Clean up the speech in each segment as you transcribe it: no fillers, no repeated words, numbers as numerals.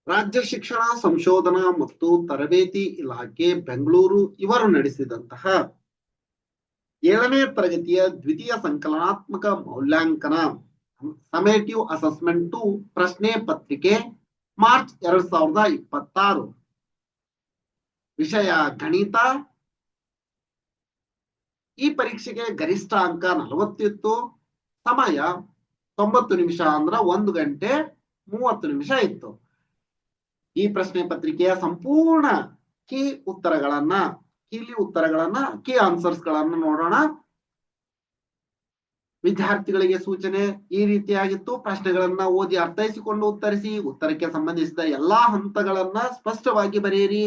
ರಾಜ್ಯ ಶಿಕ್ಷಣ ಸಂಶೋಧನಾ ಮತ್ತು ತರಬೇತಿ ಇಲಾಖೆ ಬೆಂಗಳೂರು ಇವರು ನಡೆಸಿದಂತಹ 7ನೇ ತರಗತಿಯ ದ್ವಿತೀಯ ಸಂಕಲನಾತ್ಮಕ ಮೌಲ್ಯಾಂಕನ ಸಮೇಟಿವ್ ಅಸೆಸ್ಮೆಂಟ್ 2 ಪ್ರಶ್ನೆ ಪತ್ರಿಕೆ ಮಾರ್ಚ್ 2026 ವಿಷಯ ಗಣಿತ. ಈ ಪರೀಕ್ಷೆಗೆ ಗರಿಷ್ಠ ಅಂಕ 40 ಇತ್ತು. ಸಮಯ 90 ನಿಮಿಷ ಅಂದ್ರೆ 1 ಗಂಟೆ 30 ನಿಮಿಷ ಇತ್ತು. ಈ ಪ್ರಶ್ನೆ ಪತ್ರಿಕೆಯ ಸಂಪೂರ್ಣ ಕೀ ಆನ್ಸರ್ಸ್ ಗಳನ್ನ ನೋಡೋಣ. ವಿದ್ಯಾರ್ಥಿಗಳಿಗೆ ಸೂಚನೆ ಈ ರೀತಿಯಾಗಿತ್ತು. ಪ್ರಶ್ನೆಗಳನ್ನ ಓದಿ ಅರ್ಥೈಸಿಕೊಂಡು ಉತ್ತರಿಸಿ. ಉತ್ತರಕ್ಕೆ ಸಂಬಂಧಿಸಿದ ಎಲ್ಲಾ ಹಂತಗಳನ್ನ ಸ್ಪಷ್ಟವಾಗಿ ಬರೆಯಿರಿ.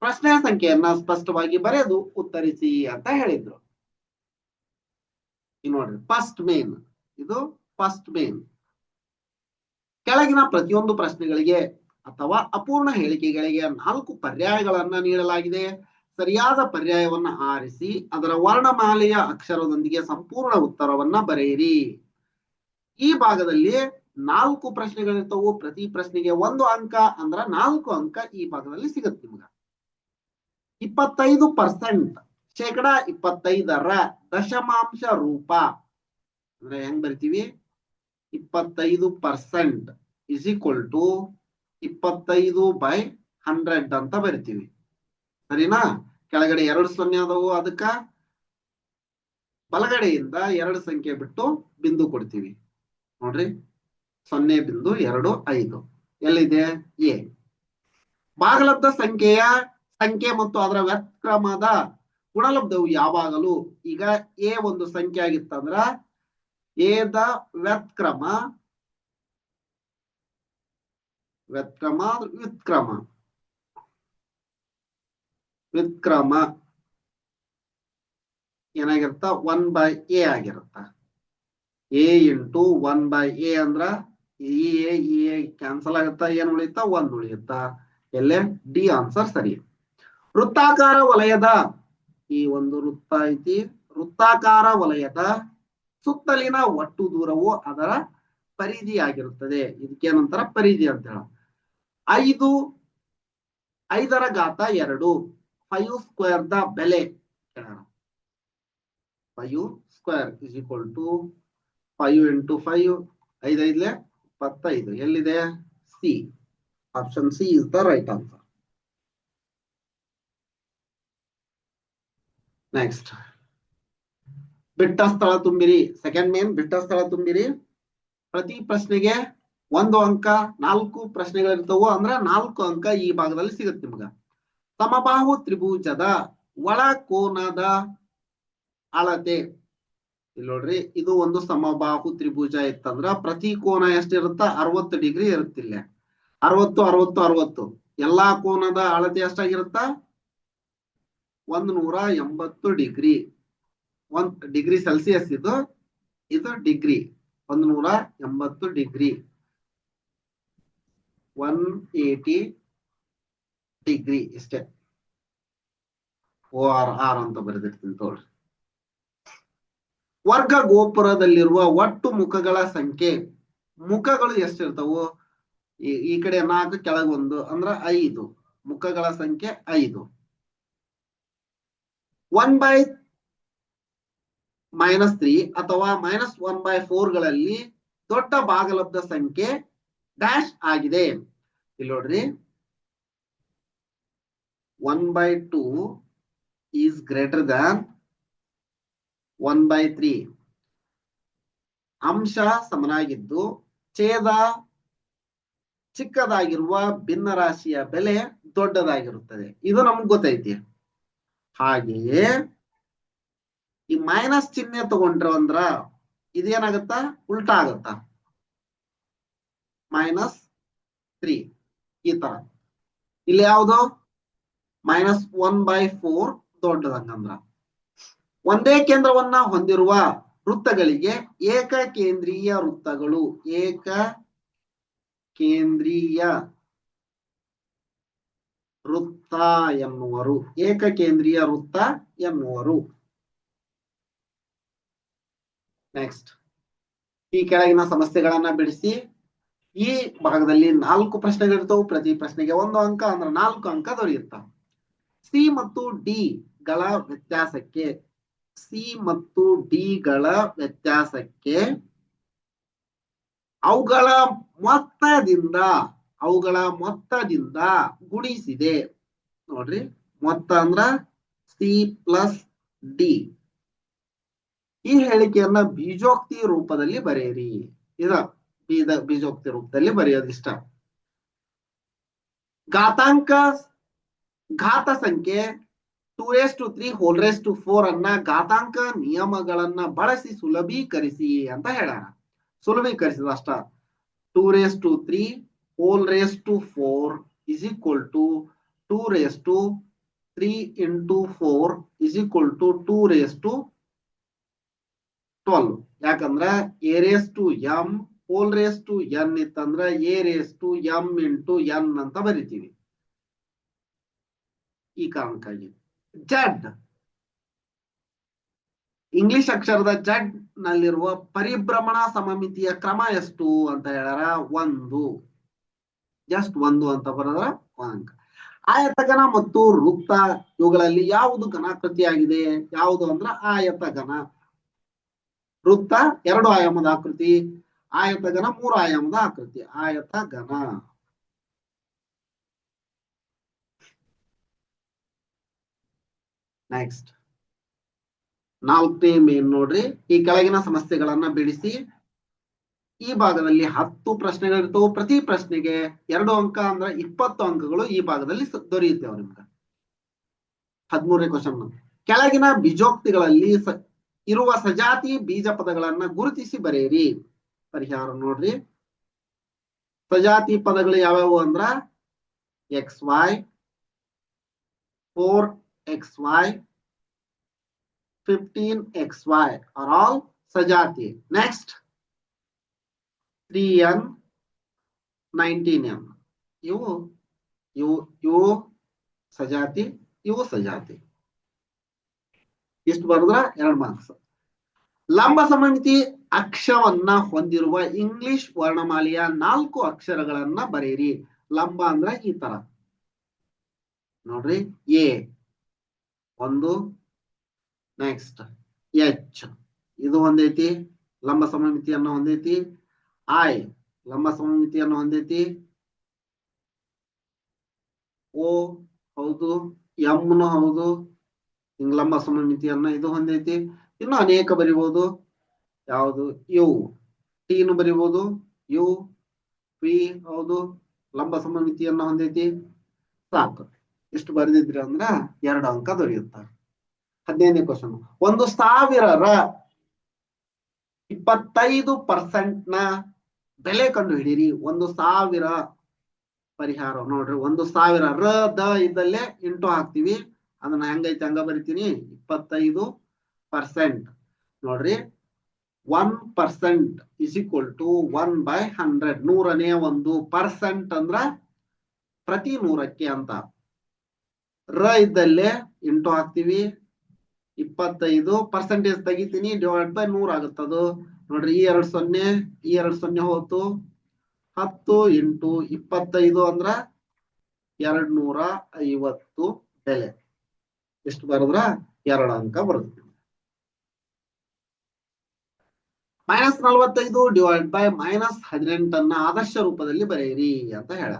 ಪ್ರಶ್ನೆ ಸಂಖ್ಯೆಯನ್ನ ಸ್ಪಷ್ಟವಾಗಿ ಬರೆದು ಉತ್ತರಿಸಿ ಅಂತ ಹೇಳಿದ್ರು. ನೋಡ್ರಿ ಫಸ್ಟ್ ಮೇನ್, ಇದು ಫಸ್ಟ್ ಮೇನ್. ಕೆಳಗಿನ ಪ್ರತಿಯೊಂದು ಪ್ರಶ್ನೆಗಳಿಗೆ ಅಥವಾ ಅಪೂರ್ಣ ಹೇಳಿಕೆಗಳಿಗೆ 4 ಪರ್ಯಾಯಗಳನ್ನ ನೀಡಲಾಗಿದೆ. ಸರಿಯಾದ ಪರ್ಯಾಯವನ್ನ ಆರಿಸಿ ಅದರ ವರ್ಣಮಾಲೆಯ ಅಕ್ಷರದೊಂದಿಗೆ ಸಂಪೂರ್ಣ ಉತ್ತರವನ್ನ ಬರೆಯಿರಿ. ಈ ಭಾಗದಲ್ಲಿ 4 ಪ್ರಶ್ನೆಗಳಿರ್ತವು. ಪ್ರತಿ ಪ್ರಶ್ನೆಗೆ 1 ಅಂಕ ಅಂದ್ರ 4 ಅಂಕ ಈ ಭಾಗದಲ್ಲಿ ಸಿಗುತ್ತೆ ನಿಮ್ಗ. 25% ಶೇಕಡಾ 25ರ ದಶಮಾಂಶ ರೂಪ ಅಂದ್ರೆ ಹೆಂಗ್ ಬರಿತೀವಿ? 25% is equal to 25/100 ಅಂತ ಬರಿತೀವಿ. ಸರಿನಾ? ಕೆಳಗಡೆ 2 0 ಅದವು, ಅದಕ್ಕ ಬಲಗಡೆಯಿಂದ 2 ಸಂಖ್ಯೆ ಬಿಟ್ಟು ಬಿಂದು ಕೊಡ್ತೀವಿ. ನೋಡ್ರಿ 0.25 ಎಲ್ಲಿದೆ? ಎ. ಭಾಗಲಬ್ಧ ಸಂಖ್ಯೆ ಮತ್ತು ಅದರ ವ್ಯತ್ಕ್ರಮದ ಗುಣಲಬ್ಧವು ಯಾವಾಗಲೂ, ಈಗ ಎ ಒಂದು ಸಂಖ್ಯೆ ಆಗಿತ್ತಂದ್ರ ಎದ ವ್ಯುತ್ಕ್ರಮ ಏನಾಗಿರುತ್ತ? 1/a ಆಗಿರುತ್ತ. a ಇಂಟು 1/a ಅಂದ್ರ ಈ ಕ್ಯಾನ್ಸಲ್ ಆಗುತ್ತ. ಏನ್ ಉಳಿಯುತ್ತ? 1 ಉಳಿಯುತ್ತ. ಎಲ್ಲೇ ಡಿ ಆನ್ಸರ್ ಸರಿ. ವೃತ್ತಾಕಾರ ವಲಯದ, ಈ ಒಂದು ವೃತ್ತ ಐತಿ, ವೃತ್ತಾಕಾರ ವಲಯದ ಸುತ್ತಲಿನ ಒಟ್ಟು ದೂರವು ಅದರ ಪರಿಧಿಯಾಗಿರುತ್ತದೆ. ಇದಕ್ಕೇನಂತಾರ? ಪರಿಧಿ ಅಂತ ಹೇಳ. 5 ರ ಘಾತ 2 5 ಸ್ಕ್ವೇರ್ ದ ಬೆಲೆ 5 square is equal to 5 into 5 5 5 25 ಎಲ್ಲಿದೆ? C. Option C is the right answer. Next, ಬಿಟ್ಟ ಸ್ಥಳ ತುಂಬಿರಿ. ಸೆಕೆಂಡ್ ಮೇನ್, ಬಿಟ್ಟ ಸ್ಥಳ ತುಂಬಿರಿ. ಪ್ರತಿ ಪ್ರಶ್ನೆಗೆ 1 ಅಂಕ. 4 ಪ್ರಶ್ನೆಗಳಿರ್ತವು ಅಂದ್ರೆ 4 ಅಂಕ ಈ ಭಾಗದಲ್ಲಿ ಸಿಗುತ್ತೆ ನಿಮ್ಗ. ಸಮಬಾಹು ತ್ರಿಭುಜದ ಒಳ ಕೋನದ ಅಳತೆ. ಇಲ್ಲಿ ನೋಡ್ರಿ, ಇದು ಒಂದು ಸಮಬಾಹು ತ್ರಿಭುಜ ಇತ್ತಂದ್ರ ಪ್ರತಿ ಕೋನ ಎಷ್ಟಿರುತ್ತ? 60 ಡಿಗ್ರಿ ಇರುತ್ತಿಲ್ಲ. 60 60 60 ಎಲ್ಲಾ ಕೋನದ ಅಳತೆ ಎಷ್ಟಾಗಿರುತ್ತ? 180 ಡಿಗ್ರಿ. 1 ಡಿಗ್ರಿ ಸೆಲ್ಸಿಯಸ್ ಇದು ಡಿಗ್ರಿ. 180 ಡಿಗ್ರಿ 180 ಡಿಗ್ರಿ ಇಷ್ಟೇ. OR ಅಂತ ಬರೆದಿರ್ತೀನಿ ತೋಳ್ರಿ. ವರ್ಗ ಗೋಪುರದಲ್ಲಿರುವ ಒಟ್ಟು ಮುಖಗಳ ಸಂಖ್ಯೆ. ಮುಖಗಳು ಎಷ್ಟಿರ್ತವು? ಈ ಕಡೆ 4 ಕೆಳಗೆ 1 ಅಂದ್ರ 5. ಮುಖಗಳ ಸಂಖ್ಯೆ 5. 1/-3 ಅಥವಾ -1/4ಗಳಲ್ಲಿ ದೊಡ್ಡ ಭಾಗಲಬ್ಧ ಸಂಖ್ಯೆ ಡ್ಯಾಶ್ ಆಗಿದೆ. ಇಲ್ಲಿ ನೋಡ್ರಿ, 1/2 ಈಸ್ ಗ್ರೇಟರ್ ದ್ಯಾನ್ 1/3. ಅಂಶ ಸಮನಾಗಿದ್ದು ಛೇದ ಚಿಕ್ಕದಾಗಿರುವ ಭಿನ್ನರಾಶಿಯ ಬೆಲೆ ದೊಡ್ಡದಾಗಿರುತ್ತದೆ. ಇದು ನಮ್ಗೆ ಗೊತ್ತೈತಿ. ಹಾಗೆಯೇ ಈ ಮೈನಸ್ ಚಿಹ್ನೆ ತಗೊಂಡ್ರು ಅಂದ್ರ ಇದೇನಾಗತ್ತ? ಉಲ್ಟಾ ಆಗತ್ತ. -3 ಈ ತರ. ಇಲ್ಲಿ ಯಾವುದು? -1/4 ದೊಡ್ಡದಂಗಂದ್ರ. ಒಂದೇ ಕೇಂದ್ರವನ್ನ ಹೊಂದಿರುವ ವೃತ್ತಗಳಿಗೆ ಏಕಕೇಂದ್ರೀಯ ವೃತ್ತಗಳು. ಏಕಕೇಂದ್ರೀಯ ವೃತ್ತ ಎನ್ನುವರು. ಏಕಕೇಂದ್ರೀಯ ವೃತ್ತ ಎನ್ನುವರು. ನೆಕ್ಸ್ಟ್, ಈ ಕೆಳಗಿನ ಸಮಸ್ಯೆಗಳನ್ನ ಬಿಡಿಸಿ ಈ ಭಾಗದಲ್ಲಿ 4 ಪ್ರಶ್ನೆಗಳಿರ್ತವೆ. ಪ್ರತಿ ಪ್ರಶ್ನೆಗೆ 1 ಅಂಕ ಅಂದ್ರೆ 4 ಅಂಕ ದೊರೆಯುತ್ತವೆ. ಸಿ ಮತ್ತು ಡಿ ಗಳ ವ್ಯತ್ಯಾಸಕ್ಕೆ ಸಿ ಮತ್ತು ಡಿ ಗಳ ವ್ಯತ್ಯಾಸಕ್ಕೆ ಅವುಗಳ ಮೊತ್ತದಿಂದ ಗುಣಿಸಿದೆ. ನೋಡ್ರಿ, ಮೊತ್ತ ಅಂದ್ರ ಸಿ ಪ್ಲಸ್ ಡಿ. ಈ ಹೇಳಿಕೆಯನ್ನ ಬೀಜೋಕ್ತಿ ರೂಪದಲ್ಲಿ ಬರೆಯಿರಿ. ಬೀಜೋಕ್ತಿ ರೂಪದಲ್ಲಿ ಬರೆಯೋದಿಷ್ಟ. ಘಾತ ಸಂಖ್ಯೆ 2⁴ ಅನ್ನ ಘಾತಾಂಕ ನಿಯಮಗಳನ್ನ ಬಳಸಿ ಸುಲಭೀಕರಿಸಿ ಅಂತ ಹೇಳ್ಯಾರ. ಸುಲಭೀಕರಿಸಿದ ಅಷ್ಟ. 2⁴ is equal to 2⁴ is equal to 2⁻12. ಯಾಕಂದ್ರ a⁻m n ಇತ್ತಂದ್ರ a⁻m × n ಅಂತ ಬರಿತೀವಿ. ಈ ಕಾರಣಕ್ಕಾಗಿ Z ಇಂಗ್ಲಿಷ್ ಅಕ್ಷರದ Z ನಲ್ಲಿರುವ ಪರಿಭ್ರಮಣ ಸಮಮಿತಿಯ ಕ್ರಮ ಎಷ್ಟು ಅಂತ ಹೇಳ್ಯಾರ. 1. ಜಸ್ಟ್ 1 ಅಂತ ಬರೋದ್ರ 1 ಅಂಕ. ಆಯತಘನ ಮತ್ತು ವೃತ್ತ ಇವುಗಳಲ್ಲಿ ಯಾವುದು ಘನಾಕೃತಿಯಾಗಿದೆ? ಯಾವುದು ಅಂದ್ರ ಆಯತಘನ. ವೃತ್ತ 2 ಆಯಾಮದ ಆಕೃತಿ, ಆಯತಘನ 3 ಆಯಾಮದ ಆಕೃತಿ. ಆಯತಘನ. ನೆಕ್ಸ್ಟ್ 4ನೇ ಮೇನ್ ನೋಡ್ರಿ. ಈ ಕೆಳಗಿನ ಸಮಸ್ಯೆಗಳನ್ನ ಬಿಡಿಸಿ. ಈ ಭಾಗದಲ್ಲಿ 10 ಪ್ರಶ್ನೆಗಳಿರ್ತವೆ. ಪ್ರತಿ ಪ್ರಶ್ನೆಗೆ 2 ಅಂಕ ಅಂದ್ರೆ 20 ಅಂಕಗಳು ಈ ಭಾಗದಲ್ಲಿ ದೊರೆಯುತ್ತೇವೆ ನಿಮ್ಗೆ. 13ನೇ ಕ್ವಶನ್. ಕೆಳಗಿನ ಬೀಜೋಕ್ತಿಗಳಲ್ಲಿ ಇರುವ ಸಜಾತಿ ಬೀಜ ಪದಗಳನ್ನ ಗುರುತಿಸಿ ಬರೆಯಿರಿ. ಪರಿಹಾರ ನೋಡ್ರಿ. ಸಜಾತಿ ಪದಗಳು ಯಾವ್ಯಾವು ಅಂದ್ರ XY, 4XY, 15XY are all ಸಜಾತಿ. ನೆಕ್ಸ್ಟ್ 3n, 19n ಇವು ಸಜಾತಿ, ಇವು ಸಜಾತಿ. ಇಷ್ಟು ಬರೆದ್ರ 2 ಮಾರ್ಕ್ಸ್. ಲಂಬ ಸಮಮಿತಿ ಅಕ್ಷವನ್ನ ಹೊಂದಿರುವ ಇಂಗ್ಲಿಷ್ ವರ್ಣಮಾಲೆಯ 4 ಅಕ್ಷರಗಳನ್ನ ಬರೆಯಿರಿ. ಲಂಬ ಅಂದ್ರ ಈ ತರ ನೋಡ್ರಿ. A 1, ನೆಕ್ಸ್ಟ್ H ಇದು ಹೊಂದೈತಿ, ಲಂಬ ಸಮಮಿತಿಯನ್ನು ಹೊಂದೈತಿ. I ಲಂಬ ಸಮಮಿತಿಯನ್ನು ಹೊಂದೈತಿ. O ಹೌದು, M ನು ಹೌದು, ಹಿಂಗ್ ಲಂಬ ಸಮಮಿತಿಯನ್ನ ಇದು ಹೊಂದೈತಿ. ಇನ್ನು ಅನೇಕ ಬರಿಬಹುದು. ಯಾವುದು? U T ನು ಬರಿಬಹುದು. U P ಹೌದು, ಲಂಬ ಸಮಮಿತಿಯನ್ನ ಹೊಂದೈತಿ. ಸಾಕು, ಇಷ್ಟು ಬರೆದಿದ್ರಿ ಅಂದ್ರ 2 ಅಂಕ ದೊರೆಯುತ್ತಾರೆ. 15ನೇ ಕ್ವಶನ್. 1,000ರ 25% ನ ಬೆಲೆ ಕಂಡು ಹಿಡೀರಿ. 1,000 ಪರಿಹಾರ ನೋಡ್ರಿ. 1,000 ರ ದ ಇದ್ದಲ್ಲೇ ಇಂಟು ಹಾಕ್ತಿವಿ. ಅದನ್ನ ಹೆಂಗೈತೆ ಹಂಗ ಬರಿತೀನಿ. 25% ನೋಡ್ರಿ. 1% is equal to 1/100. 100ನೇ 1% ಅಂದ್ರ ಪ್ರತಿ 100ಕ್ಕೆ ಅಂತ. ರ ಇದ್ದಲ್ಲೇ ಇಂಟು ಹಾಕ್ತಿವಿ. 25% ತೆಗಿತೀನಿ, /100 ಆಗುತ್ತದು ನೋಡ್ರಿ. ಈ 2 0 ಹೋತು. 10 × 25 ಅಂದ್ರ 250 ಬೆಲೆ. ಎಷ್ಟು ಬರದ್ರ 2 ಅಂಕ ಬರುತ್ತೆ. -45 -18 ಅನ್ನ ಆದರ್ಶ ರೂಪದಲ್ಲಿ ಬರೆಯಿರಿ ಅಂತ ಹೇಳ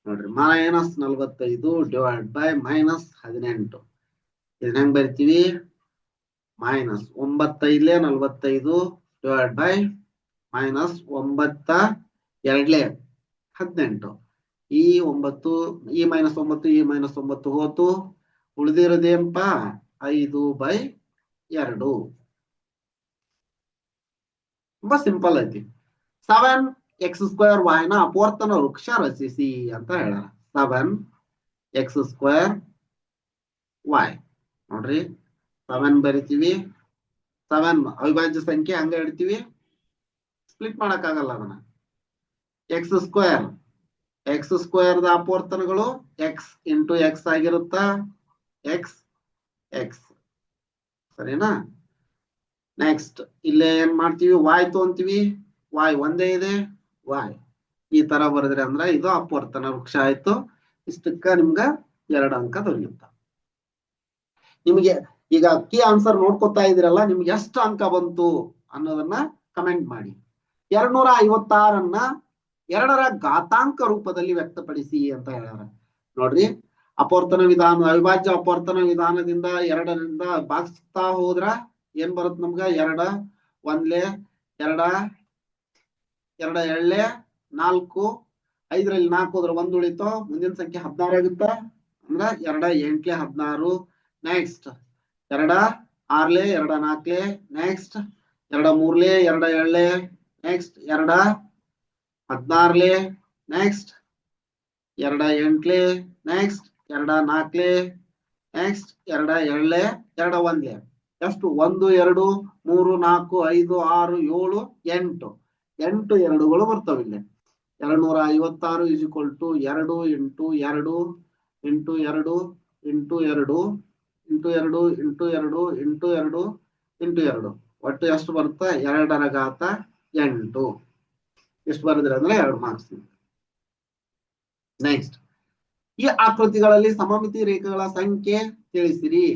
ನೋಡ್ರಿ. -45 -18 ಇದನ್ನ ಹೆಂಗ್ ಬರಿತೀವಿ? -9 × 45 -9 2 18. ಈ 9 ಈ -9 ಈ -9 ಹೋತು. ಉಳಿದಿರೋದೇನಪ್ಪ? 5/2. ತುಂಬಾ ಸಿಂಪಲ್ ಐತಿ. 7x² ನ ಅಪವರ್ತನ ವೃಕ್ಷ ರಚಿಸಿ ಅಂತ ಹೇಳ. 7x² ನೋಡ್ರಿ. 7 ಬರಿತೀವಿ. 7 ಅವಿಭಾಜ್ಯ ಸಂಖ್ಯೆ ಹಂಗ ಇಡ್ತೀವಿ, ಸ್ಪ್ಲಿಟ್ ಮಾಡಕ್ ಆಗಲ್ಲ ಅದನ್ನ. x² ದ ಅಪವರ್ತನಗಳು x × x ಆಗಿರುತ್ತಾ. x ಸರಿನಾ? ನೆಕ್ಸ್ಟ್ ಇಲ್ಲೇ ಏನ್ ಮಾಡ್ತೀವಿ? y ತಗೊಂತೀವಿ. y ಒಂದೇ ಇದೆ. y ಈ ತರ ಬರೆದ್ರಿ ಅಂದ್ರ ಇದು ಅಪವರ್ತನ ವೃಕ್ಷ ಆಯ್ತು. ಇಷ್ಟಕ್ಕ ನಿಮ್ಗ 2 ಅಂಕ ದೊರೆಯುತ್ತ. ನಿಮಗೆ ಈಗ ಕೀ ಆನ್ಸರ್ ನೋಡ್ಕೊತಾ ಇದಿರಲ್ಲ, ನಿಮ್ಗೆ ಎಷ್ಟು ಅಂಕ ಬಂತು ಅನ್ನೋದನ್ನ ಕಮೆಂಟ್ ಮಾಡಿ. 256 2ರ ಘಾತಾಂಕ ರೂಪದಲ್ಲಿ ವ್ಯಕ್ತಪಡಿಸಿ ಅಂತ ಹೇಳ್ಯಾರ. ನೋಡ್ರಿ, ಅಪವರ್ತನ ವಿಧಾನ, ಅವಿಭಾಜ್ಯ ಅಪವರ್ತನ ವಿಧಾನದಿಂದ 2ರಿಂದ ಭಾಗಿಸ್ತಾ ಹೋದ್ರ ಏನ್ ಬರುತ್ತೆ ನಮ್ಗ? 2 1 2 2 ಎಳ್ಳೆ 4, 5ರಲ್ಲಿ 4 ಹೋದ್ರೆ 1 ಉಳಿತು, ಮುಂದಿನ ಸಂಖ್ಯೆ 16 ಆಗುತ್ತ. ಅಂದ್ರ 2 8 16. Next 2 6 2 4, next 2 3 2 7, next 2 16, next 2 8, next 2 4, next 2 7, 2 1. ಎಷ್ಟು? 1 2 3 4 5 6 7 8. 8 2ಗಳು ಬರ್ತವೆ ಇಲ್ಲಿ. 256 is equal to 2 into 2 into 2 into 2 into 2 into 2 into 2 into 2. ಒಟ್ಟು ಎಷ್ಟು ಬರುತ್ತೆ? 2ರ ಘಾತ 8. ಎಷ್ಟು ಬರೆದ್ರಿ ಅಂದ್ರೆ 2 ಮಾರ್ಕ್ಸ್. ನೆಕ್ಸ್ಟ್, ಈ ಆಕೃತಿಗಳಲ್ಲಿ ಸಮಮಿತಿ ರೇಖೆಗಳ ಸಂಖ್ಯೆ ತಿಳಿಸಿರಿ.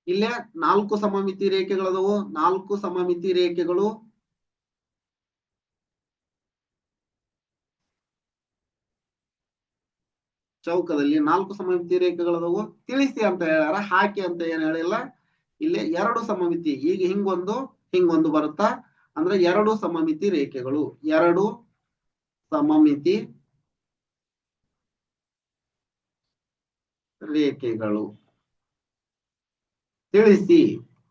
ಇಲ್ಲೇ 4 ಸಮಮಿತಿ ರೇಖೆಗಳದವು. 4 ಸಮಮಿತಿ ರೇಖೆಗಳು ಚೌಕದಲ್ಲಿ 4 ಸಮಮಿತಿ ರೇಖೆಗಳದವು. ತಿಳಿಸಿ ಅಂತ ಹೇಳ್ಯಾರ, ಹಾಕಿ ಅಂತ ಏನ್ ಹೇಳಿಲ್ಲ. ಇಲ್ಲಿ 2 ಸಮಮಿತಿ, ಈಗ ಹಿಂಗೊಂದು ಬರುತ್ತಾ ಅಂದ್ರೆ 2 ಸಮಮಿತಿ ರೇಖೆಗಳು. 2 ಸಮಮಿತಿ ರೇಖೆಗಳು ತಿಳಿಸಿ.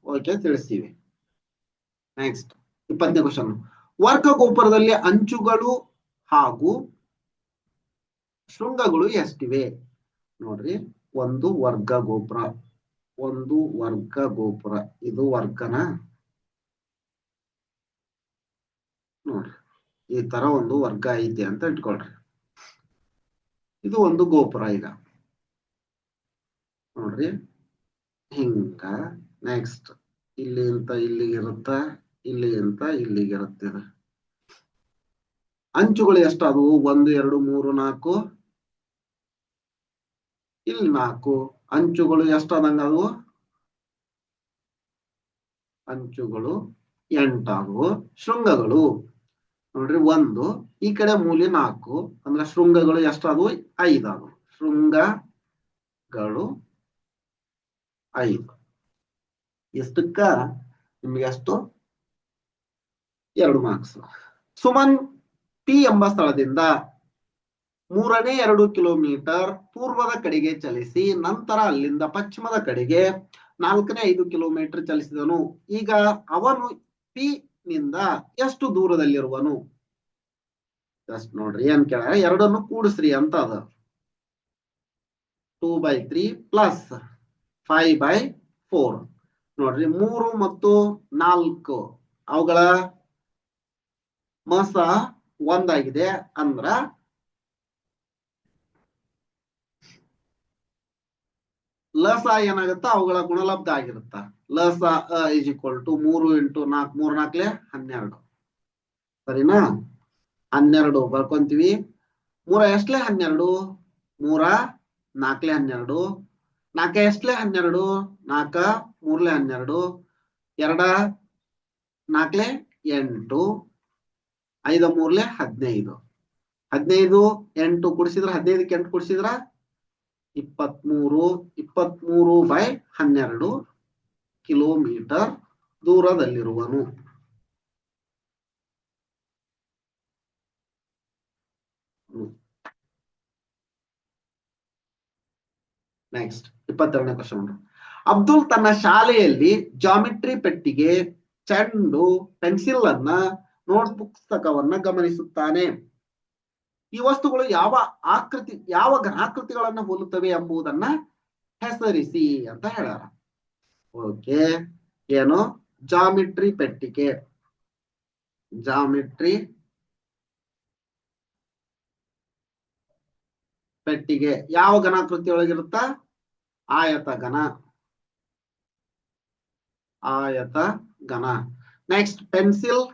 ಓಕೆ, ತಿಳಿಸಿವಿ. ನೆಕ್ಸ್ಟ್ 20ನೇ ಕ್ವಶನ್. ವರ್ಗ ಗೋಪುರದಲ್ಲಿ ಅಂಚುಗಳು ಹಾಗೂ ಶೃಂಗಗಳು ಎಷ್ಟಿವೆ? ನೋಡ್ರಿ, ಒಂದು ವರ್ಗ ಗೋಪುರ, ಇದು ವರ್ಗನ. ನೋಡ್ರಿ, ಈ ತರ ಒಂದು ವರ್ಗ ಐತೆ ಅಂತ ಇಟ್ಕೊಳ್ರಿ. ಇದು ಒಂದು ಗೋಪುರ. ಈಗ ನೋಡ್ರಿ, ಹಿಂಗ. ನೆಕ್ಸ್ಟ್ ಇಲ್ಲಿ ಅಂತ ಇಲ್ಲಿಗಿರುತ್ತ, ಇಲ್ಲಿಗಿಂತ ಇಲ್ಲಿಗಿರುತ್ತೆ. ಅಂಚುಗಳು ಎಷ್ಟಾದವು? 1 2 3 4, ಇಲ್ಲಿ 4 ಅಂಚುಗಳು ಎಷ್ಟಾದಂಗ ಅದು? ಅಂಚುಗಳು 8 ಆದವು. ಶೃಂಗಗಳು ನೋಡ್ರಿ, 1 ಈ ಕಡೆ ಮೂಲೆ 4 ಅಂದ್ರೆ ಶೃಂಗಗಳು ಎಷ್ಟಾದವು? 5 ಆದವು. ಶೃಂಗಗಳು 5. ಎಷ್ಟಕ್ಕ? ನಿಮ್ಗೆ ಎಷ್ಟು? 2 ಮಾರ್ಕ್ಸ್. ಸುಮನ್ ಪಿ ಎಂಬ ಸ್ಥಳದಿಂದ 3ನೇ 2 ಕಿಲೋಮೀಟರ್ ಪೂರ್ವದ ಕಡೆಗೆ ಚಲಿಸಿ ನಂತರ ಅಲ್ಲಿಂದ ಪಶ್ಚಿಮದ ಕಡೆಗೆ 4ನೇ 5 ಕಿಲೋಮೀಟರ್ ಚಲಿಸಿದನು. ಈಗ ಅವನು ಪಿ ನಿಂದ ಎಷ್ಟು ದೂರದಲ್ಲಿರುವನು? ಜಸ್ಟ್ ನೋಡ್ರಿ, ಏನ್ ಕೇಳ, 2 ಕೂಡಿಸ್ರಿ ಅಂತ ಅದ. 2/3 ಪ್ಲಸ್ 5/4. ನೋಡ್ರಿ, 3 ಮತ್ತು 4 ಅವುಗಳ ಮಸ 1 ಆಗಿದೆ. ಅಂದ್ರ ಲಸ ಏನಾಗುತ್ತ? ಅವುಗಳ ಗುಣಲಬ್ಧ ಆಗಿರುತ್ತ. ಲಸ ಇಸ್ ಈಕ್ವಲ್ ಟು 3 ಇಂಟು 4, 3 4 12. ಸರಿನಾ? 12 ಬರ್ಕೊಂತೀವಿ. 3 ಎಷ್ಟಲೇ 12, 3 4 12, 4 ಎಷ್ಟಲೇ 12, 4 3 12, 2 4 8, 5 3 15. 15 8 ಕುಡಿಸಿದ್ರ 15ಕ್ಕೆ 8 ಕುಡಿಸಿದ್ರ 23. 23/12 ಕಿಲೋಮೀಟರ್ ದೂರದಲ್ಲಿರುವನು. ನೆಕ್ಸ್ಟ್ 22ನೇ ಕ್ವಶನ್. ಅಬ್ದುಲ್ ತನ್ನ ಶಾಲೆಯಲ್ಲಿ ಜಾಮಿಟ್ರಿ ಪೆಟ್ಟಿಗೆ, ಚೆಂಡು, ಪೆನ್ಸಿಲ್ ಅನ್ನ, ನೋಟ್ ಪುಸ್ತಕವನ್ನ ಗಮನಿಸುತ್ತಾನೆ. ಈ ವಸ್ತುಗಳು ಯಾವ ಘನಾಕೃತಿಗಳನ್ನ ಹೋಲುತ್ತವೆ ಎಂಬುದನ್ನ ಹೆಸರಿಸಿ ಅಂತ ಹೇಳ್ಯಾರ. ಓಕೆ, ಏನು? ಜಾಮಿಟ್ರಿ ಪೆಟ್ಟಿಗೆ. ಜಾಮಿಟ್ರಿ ಪೆಟ್ಟಿಗೆ ಯಾವ ಘನಾಕೃತಿ ಒಳಗಿರುತ್ತ? ಆಯತ ಘನ. Next pencil.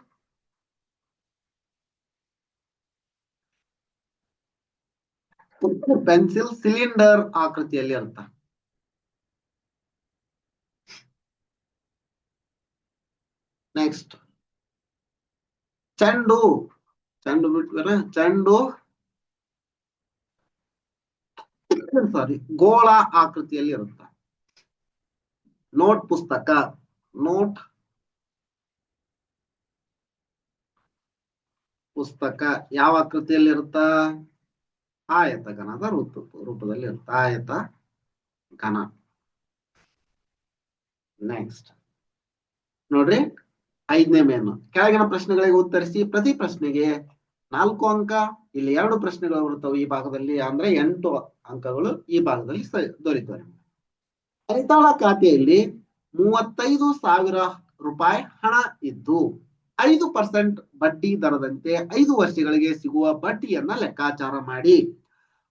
ಪೆನ್ಸಿಲ್ ಸಿಲಿಂಡರ್ ಆಕೃತಿಯಲ್ಲಿ ಇರುತ್ತೆ. ನೆಕ್ಸ್ಟ್ ಚೆಂಡು ಬಿಟ್ವರ ಚೆಂಡು ಸಾರಿ ಗೋಳ ಆಕೃತಿಯಲ್ಲಿ ಇರುತ್ತೆ. ನೋಟ್ ಪುಸ್ತಕ ಯಾವ ಆಕೃತಿಯಲ್ಲಿ ಇರುತ್ತ? ಆಯತ ಘನದ ರೂಪದಲ್ಲಿ ಇರುತ್ತೆ. ಆಯತ ಘನ. ನೆಕ್ಸ್ಟ್ ನೋಡ್ರಿ 5ನೇ ಮೇನು. ಕೆಳಗಿನ ಪ್ರಶ್ನೆಗಳಿಗೆ ಉತ್ತರಿಸಿ. ಪ್ರತಿ ಪ್ರಶ್ನೆಗೆ 4 ಅಂಕ. ಇಲ್ಲಿ 2 ಪ್ರಶ್ನೆಗಳು ಬರುತ್ತವೆ ಈ ಭಾಗದಲ್ಲಿ, ಅಂದ್ರೆ 8 ಅಂಕಗಳು ಈ ಭಾಗದಲ್ಲಿ ದೊರೆತವೆ. ಕೈತಾಳ ಖಾತೆಯಲ್ಲಿ 35,000 ರೂಪಾಯಿ ಹಣ ಇದ್ದು 5% ಬಡ್ಡಿ ದರದಂತೆ 5 ವರ್ಷಗಳಿಗೆ ಸಿಗುವ ಬಡ್ಡಿಯನ್ನ ಲೆಕ್ಕಾಚಾರ ಮಾಡಿ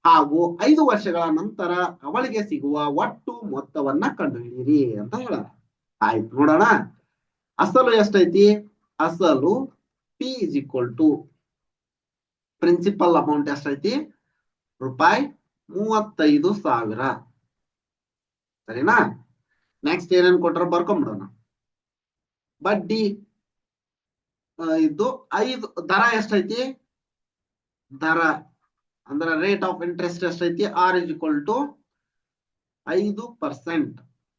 ಹಾಗೂ 5 ವರ್ಷಗಳ ನಂತರ ಅವಳಿಗೆ ಸಿಗುವ ಒಟ್ಟು ಮೊತ್ತವನ್ನ ಕಂಡುಹಿಡಿಯಿರಿ ಅಂತ ಹೇಳ. ಆಯ್ತು, ನೋಡೋಣ. ಅಸಲು ಎಷ್ಟೈತಿ? ಅಸಲು P is equal to principal amount ಎಷ್ಟೈತಿ? ರೂಪಾಯಿ 35,000. ಸರಿನಾ? ನೆಕ್ಸ್ಟ್ ಏನೇನ್ ಕೊಟ್ರ ಬರ್ಕೊಂಡ್ಬಿಡೋಣ. ಬಡ್ಡಿ ಇದ್ದು 5. ದರ ಎಷ್ಟೈತಿ? ದರ ಅಂದ್ರೆ ರೇಟ್ ಆಫ್ ಇಂಟ್ರೆಸ್ಟ್ ಎಷ್ಟೈತಿ? R is equal to 5%.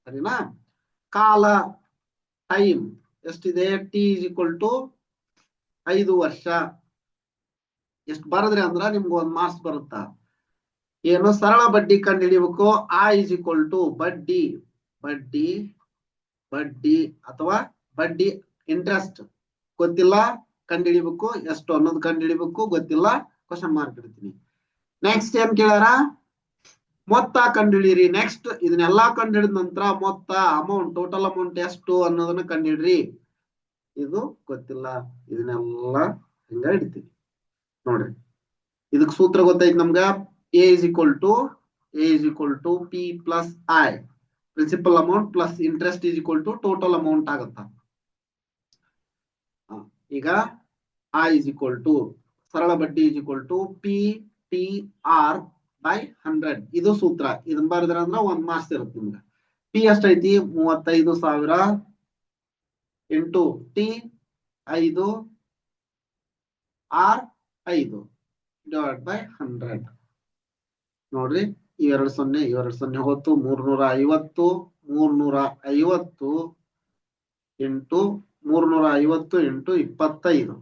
ಸರಿನಾ? ಕಾಲ ಟೈಮ್ ಎಷ್ಟಿದೆ? T is equal to 5 ವರ್ಷ. ಎಷ್ಟು ಬರದ್ರಿ ಅಂದ್ರ ನಿಮ್ಗೆ 1 ಮಾರ್ಕ್ಸ್ ಬರುತ್ತಾ? ಏನು ಸರಳ ಬಡ್ಡಿ ಕಂಡು ಹಿಡಿಬೇಕು. I is equal to ಬಡ್ಡಿ ಅಥವಾ ಬಡ್ಡಿ ಇಂಟ್ರೆಸ್ಟ್ ಗೊತ್ತಿಲ್ಲ, ಕಂಡು ಹಿಡಿಬೇಕು. ಎಷ್ಟು ಅನ್ನೋದು ಕಂಡು ಹಿಡಿಬೇಕು, ಗೊತ್ತಿಲ್ಲ, ಕ್ವಶನ್ ಮಾರ್ಕ್ ಇಡ್ತೀನಿ. ನೆಕ್ಸ್ಟ್ ಏನ್ ಕೇಳ್ಯಾರ? ಮೊತ್ತ ಕಂಡು ಹಿಡೀರಿ. ನೆಕ್ಸ್ಟ್ ಇದನ್ನೆಲ್ಲಾ ಕಂಡು ಹಿಡಿದ ನಂತರ ಮೊತ್ತ ಅಮೌಂಟ್, ಟೋಟಲ್ ಅಮೌಂಟ್ ಎಷ್ಟು ಅನ್ನೋದನ್ನ ಕಂಡು ಹಿಡ್ರಿ. ಇದು ಗೊತ್ತಿಲ್ಲ, ಇದನ್ನೆಲ್ಲ ಹಿಂಗ ಹಿಡಿತೀವಿ. ನೋಡ್ರಿ, ಇದಕ್ ಸೂತ್ರ ಗೊತ್ತೈತಿ ನಮ್ಗ. A is equal to P plus I. Principal amount plus interest is equal to total amount ಆಗುತ್ತ. ಈಗ I is equal to ಸರಳ ಬಡ್ಡಿ is equal to PTR by 100. ಇದು ಸೂತ್ರ. ಇದನ್ನ ಬರೆದ್ರ ಅಂದ್ರ 1 ಮಾರ್ಕ್ಸ್ ಇರುತ್ತೆ ನಿಮ್ಗೆ. P ಎಷ್ಟೈತಿ? 35,000 into T 5 R 5 divide by 100. ನೋಡ್ರಿ, ಇವೆರಡು 0 ಹೊತ್ತು 350 ಇಂಟು 350 ಇಂಟು 25.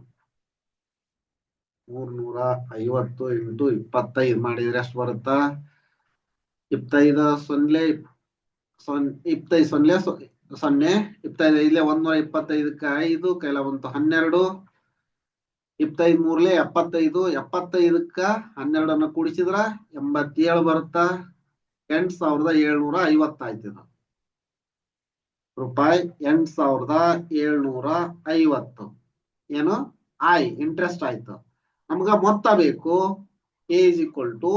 350 ಇಂಟು 25 ಮಾಡಿದ್ರೆ ಎಷ್ಟು ಬರುತ್ತಾ? 25 0 25 125ಕ್ಕೆ 5 ಕೈಲ ಬಂತು 12. 25 3 75. 75ಕ್ಕ 12 ಕೂಡಿಸಿದ್ರ 87 ಬರುತ್ತಾ? 8,750 ಆಯ್ತು. ರೂಪಾಯಿ 8,750 ಏನು I ಇಂಟ್ರೆಸ್ಟ್ ಆಯ್ತು. ನಮ್ಗ ಮೊತ್ತ ಬೇಕು. A is equal to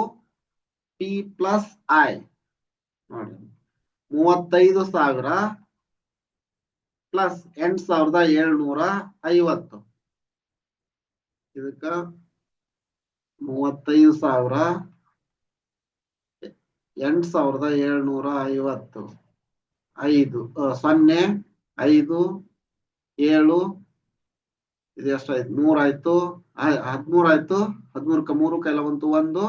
P plus I. ನೋಡ್ರಿ, 35,000 ಪ್ಲಸ್ 8,750. ಇದಕ್ಕ 35,000 8,750 5 0 5 7 ಇದು ಎಷ್ಟಾಯ್ತು? 3 ಆಯ್ತು. 13 ಆಯ್ತು. 13ಕ್ಕೆ 3 ಕೈಲ ಬಂತು 1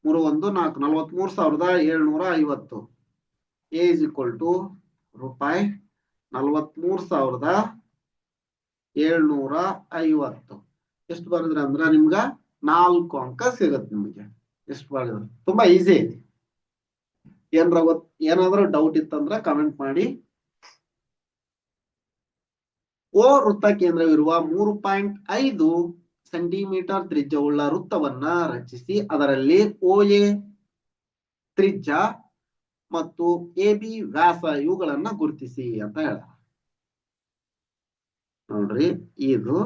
3 1 4 43,750. A is equal to ರೂಪಾಯಿ 43,750. ಎಷ್ಟು ಬರೆದ್ರೆ ಅಂದ್ರ ನಿಮ್ಗ 4 ಅಂಕ ಸಿಗತ್ತೆ. ನಿಮಗೆ ಎಷ್ಟು ಬರೆದ್ರೆ ತುಂಬಾ ಈಸಿ ಇದೆ. ಏನಾದ್ರೂ ಡೌಟ್ ಇತ್ತಂದ್ರ ಕಮೆಂಟ್ ಮಾಡಿ. O ವೃತ್ತ ಕೇಂದ್ರವಿರುವ 3.5 ಸೆಂಟಿಮೀಟರ್ ತ್ರಿಜ್ಯವುಳ್ಳ ವೃತ್ತವನ್ನ ರಚಿಸಿ ಅದರಲ್ಲಿ OA ತ್ರಿಜ್ಯ ಮತ್ತು AB ವ್ಯಾಸ ಇವುಗಳನ್ನ ಗುರುತಿಸಿ ಅಂತ ಹೇಳ. ನೋಡ್ರಿ, ಇದು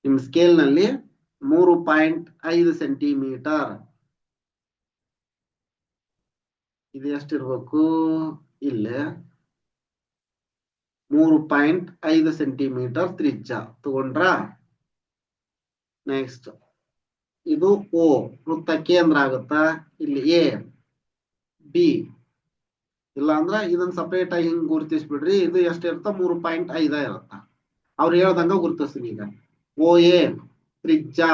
ನಿಮ್ ಸ್ಕೇಲ್ ನಲ್ಲಿ 3.5 ಸೆಂಟಿಮೀಟರ್. ಇದು ಎಷ್ಟಿರ್ಬೇಕು? ಇಲ್ಲೇ 3.5 ಸೆಂಟಿಮೀಟರ್ ತ್ರಿಜ್ಯ ತಗೊಂಡ್ರ. ನೆಕ್ಸ್ಟ್ ಇದು ಓ ವೃತ್ತ ಕೇಂದ್ರ ಆಗುತ್ತಾ ಇಲ್ಲಿ ಎ ಬಿ ಇಲ್ಲ ಅಂದ್ರ ಇದನ್ನ ಸಪರೇಟ್ ಆಗಿ ಹಿಂಗ್ ಗುರುತಿಸ್ಬಿಡ್ರಿ ಇದು ಎಷ್ಟಿರುತ್ತ 3.5 ಇರುತ್ತ ಅವ್ರು ಹೇಳ್ದಂಗ ಗುರುತಿಸ್ತೀನಿ ಈಗ ಓ ಎ ತ್ರಿಜ್ಯ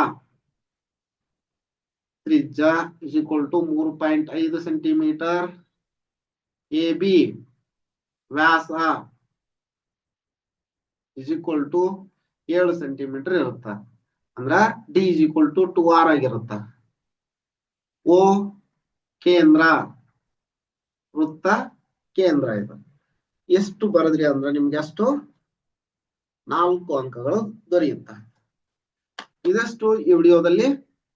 is equal to 3.5 centimetre A B ವ್ಯಾಸ ಇಸ್ ಈಕ್ವಲ್ ಟು 7 ಸೆಂಟಿಮೀಟರ್ ಇರುತ್ತ ಅಂದ್ರ D is equal to 2r ಆಗಿರುತ್ತ ಓ ಕೇಂದ್ರ ವೃತ್ತ ಕೇಂದ್ರ ಇದು ಎಷ್ಟು ಬರದ್ರಿ ಅಂದ್ರ ನಿಮ್ಗೆ ಅಷ್ಟು 4 ಅಂಕಗಳು ದೊರೆಯುತ್ತ ಇದಷ್ಟು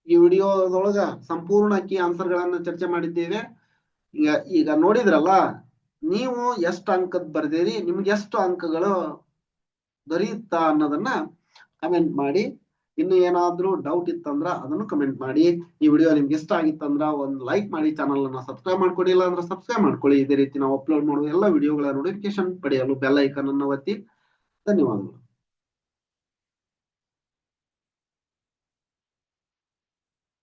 ಈ ವಿಡಿಯೋದೊಳಗ ಸಂಪೂರ್ಣ ಕೀ ಆನ್ಸರ್ ಗಳನ್ನ ಚರ್ಚೆ ಮಾಡಿದ್ದೇವೆ ಈಗ ನೋಡಿದ್ರಲ್ಲ ನೀವು ಎಷ್ಟು ಅಂಕದ್ ಬರ್ದೇರಿ ನಿಮ್ಗೆ ಎಷ್ಟು ಅಂಕಗಳು ದೊರೆಯುತ್ತಾ ಅನ್ನೋದನ್ನ ಕಮೆಂಟ್ ಮಾಡಿ ಇನ್ನು ಏನಾದ್ರೂ ಡೌಟ್ ಇತ್ತಂದ್ರ ಅದನ್ನು ಕಮೆಂಟ್ ಮಾಡಿ ಈ ವಿಡಿಯೋ ನಿಮ್ಗೆ ಇಷ್ಟ ಆಗಿತ್ತಂದ್ರ ಒಂದು ಲೈಕ್ ಮಾಡಿ ಚಾನಲ್ ಅನ್ನ ಸಬ್ಸ್ಕ್ರೈಬ್ ಮಾಡ್ಕೊಳ್ಳಿ ಇಲ್ಲ ಅಂದ್ರೆ ಸಬ್ಸ್ಕ್ರೈಬ್ ಮಾಡ್ಕೊಳ್ಳಿ ಇದೇ ರೀತಿ ನಾವು ಅಪ್ಲೋಡ್ ಮಾಡುವ ಎಲ್ಲ ವಿಡಿಯೋಗಳ ನೋಟಿಫಿಕೇಶನ್ ಪಡೆಯಲು ಬೆಲ್ ಐಕಾನ್ ಅನ್ನು ಒತ್ತಿ ಧನ್ಯವಾದಗಳು